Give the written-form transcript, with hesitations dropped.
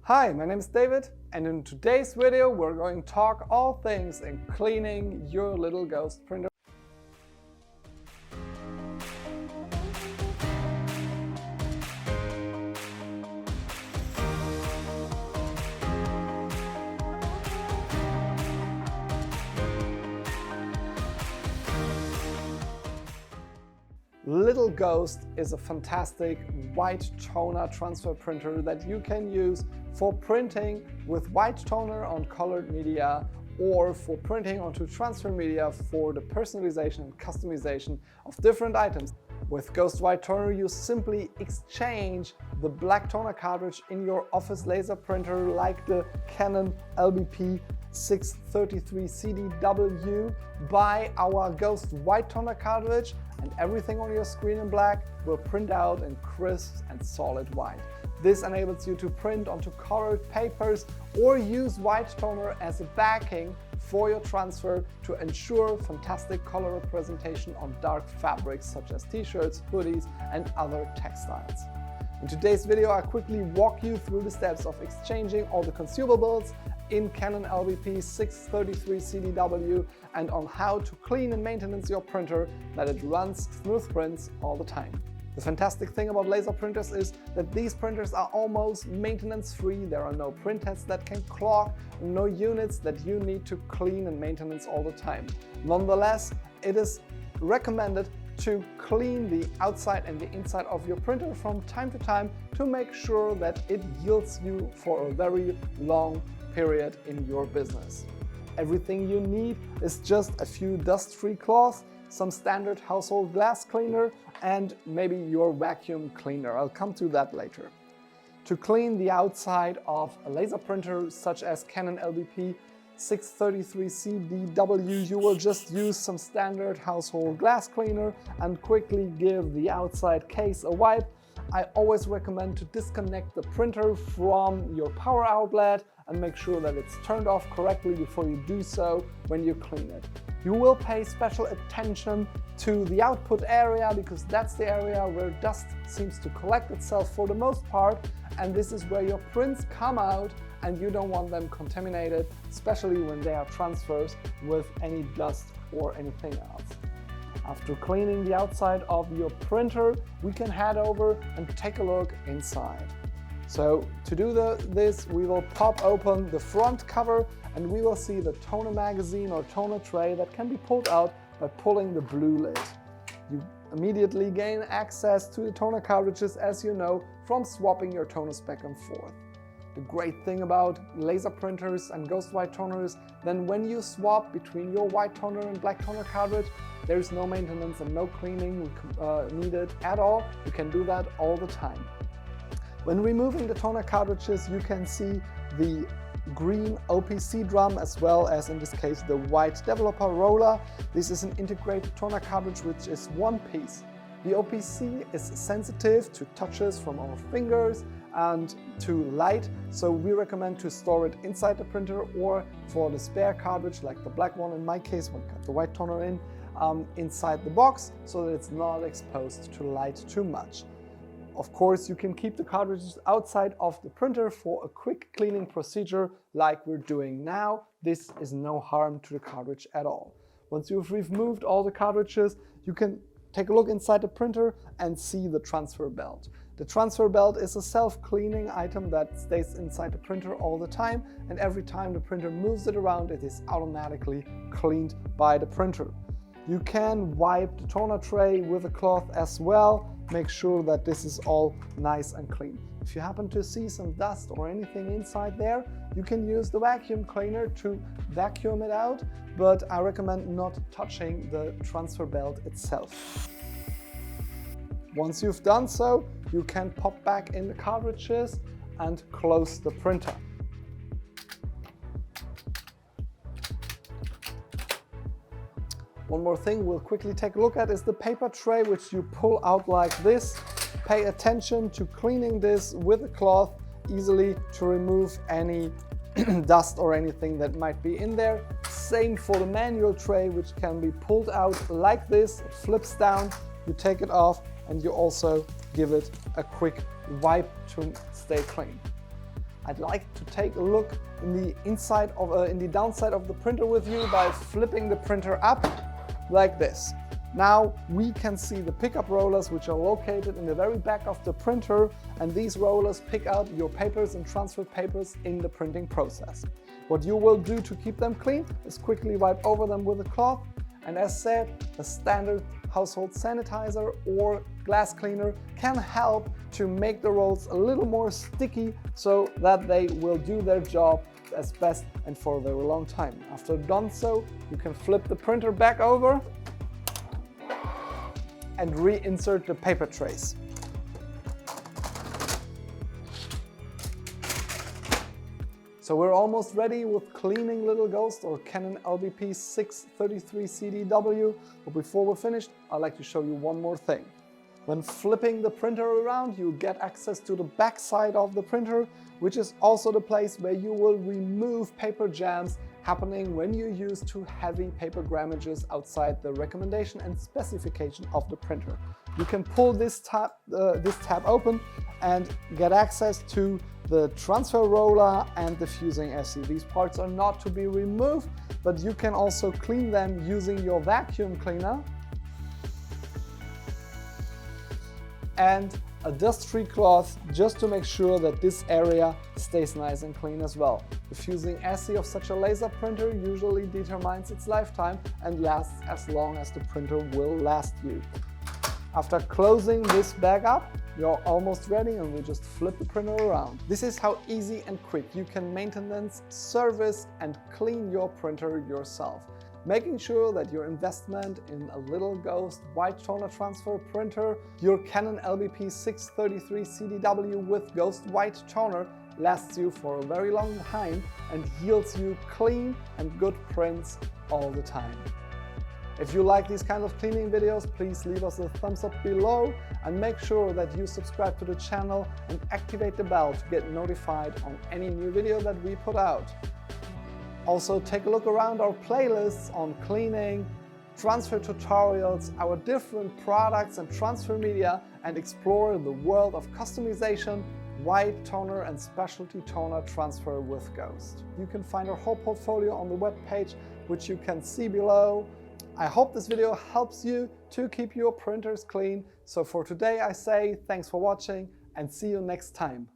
Hi, my name is David, and in today's video we're going to talk all things in cleaning your little ghost printer. Little Ghost is a fantastic white toner transfer printer that you can use for printing with white toner on colored media or for printing onto transfer media for the personalization and customization of different items. With Ghost White Toner, you simply exchange the black toner cartridge in your office laser printer like the Canon LBP-633cdw by our Ghost White Toner cartridge, and everything on your screen in black will print out in crisp and solid white. This enables you to print onto colored papers or use white toner as a backing for your transfer to ensure fantastic color representation on dark fabrics such as t-shirts, hoodies, and other textiles. In today's video, I quickly walk you through the steps of exchanging all the consumables in Canon LBP-633cdw and on how to clean and maintenance your printer that it runs smooth prints all the time. The fantastic thing about laser printers is that these printers are almost maintenance-free. There are no printheads that can clog, no units that you need to clean and maintenance all the time. Nonetheless, it is recommended to clean the outside and the inside of your printer from time to time to make sure that it yields you for a very long period in your business. Everything you need is just a few dust-free cloths, some standard household glass cleaner, and maybe your vacuum cleaner. I'll come to that later. To clean the outside of a laser printer such as Canon LBP-633cdw, you will just use some standard household glass cleaner and quickly give the outside case a wipe. I always recommend to disconnect the printer from your power outlet and make sure that it's turned off correctly before you do so when you clean it. You will pay special attention to the output area because that's the area where dust seems to collect itself for the most part, and this is where your prints come out and you don't want them contaminated, especially when they are transfers with any dust or anything else. After cleaning the outside of your printer, we can head over and take a look inside. So to do this, we will pop open the front cover and we will see the toner magazine or toner tray that can be pulled out by pulling the blue lid. You immediately gain access to the toner cartridges, as you know, from swapping your toners back and forth. The great thing about laser printers and Ghost White toners, then when you swap between your white toner and black toner cartridge, there's no maintenance and no cleaning needed at all. You can do that all the time. When removing the toner cartridges, you can see the green OPC drum as well as, in this case, the white developer roller. This is an integrated toner cartridge which is one piece. The OPC is sensitive to touches from our fingers and to light, so we recommend to store it inside the printer or for the spare cartridge, like the black one in my case, when I got the white toner in, inside the box so that it's not exposed to light too much. Of course, you can keep the cartridges outside of the printer for a quick cleaning procedure like we're doing now. This is no harm to the cartridge at all. Once you've removed all the cartridges, you can take a look inside the printer and see the transfer belt. The transfer belt is a self-cleaning item that stays inside the printer all the time, and every time the printer moves it around, it is automatically cleaned by the printer. You can wipe the toner tray with a cloth as well. Make sure that this is all nice and clean. If you happen to see some dust or anything inside there, you can use the vacuum cleaner to vacuum it out, but I recommend not touching the transfer belt itself. Once you've done so, you can pop back in the cartridges and close the printer. One more thing we'll quickly take a look at is the paper tray, which you pull out like this. Pay attention to cleaning this with a cloth easily to remove any dust or anything that might be in there. Same for the manual tray, which can be pulled out like this. It flips down, you take it off, and you also give it a quick wipe to stay clean. I'd like to take a look in the downside of the printer with you by flipping the printer up like this. Now we can see the pickup rollers, which are located in the very back of the printer, and these rollers pick up your papers and transfer papers in the printing process. What you will do to keep them clean is quickly wipe over them with a cloth, and as said, a standard household sanitizer or glass cleaner can help to make the rolls a little more sticky so that they will do their job as best and for a very long time. After done so, you can flip the printer back over and reinsert the paper trays. So we're almost ready with cleaning Little Ghost or Canon LBP-633cdw, but before we're finished, I'd like to show you one more thing. When flipping the printer around, you get access to the back side of the printer, which is also the place where you will remove paper jams happening when you use too heavy paper grammages outside the recommendation and specification of the printer. You can pull this tab open and get access to the transfer roller and the fusing SC. These parts are not to be removed, but you can also clean them using your vacuum cleaner and a dust-free cloth just to make sure that this area stays nice and clean as well. The fusing SC of such a laser printer usually determines its lifetime and lasts as long as the printer will last you. After closing this bag up, you're almost ready and we'll just flip the printer around. This is how easy and quick you can maintenance, service and clean your printer yourself. Making sure that your investment in a Little Ghost white Tonertransfer printer, your Canon LBP-633cdw with Ghost White toner lasts you for a very long time and yields you clean and good prints all the time. If you like these kind of cleaning videos, please leave us a thumbs up below and make sure that you subscribe to the channel and activate the bell to get notified on any new video that we put out. Also, take a look around our playlists on cleaning, transfer tutorials, our different products and transfer media, and explore the world of customization, white toner and specialty toner transfer with Ghost. You can find our whole portfolio on the webpage, which you can see below. I hope this video helps you to keep your printers clean. So for today I say thanks for watching and see you next time.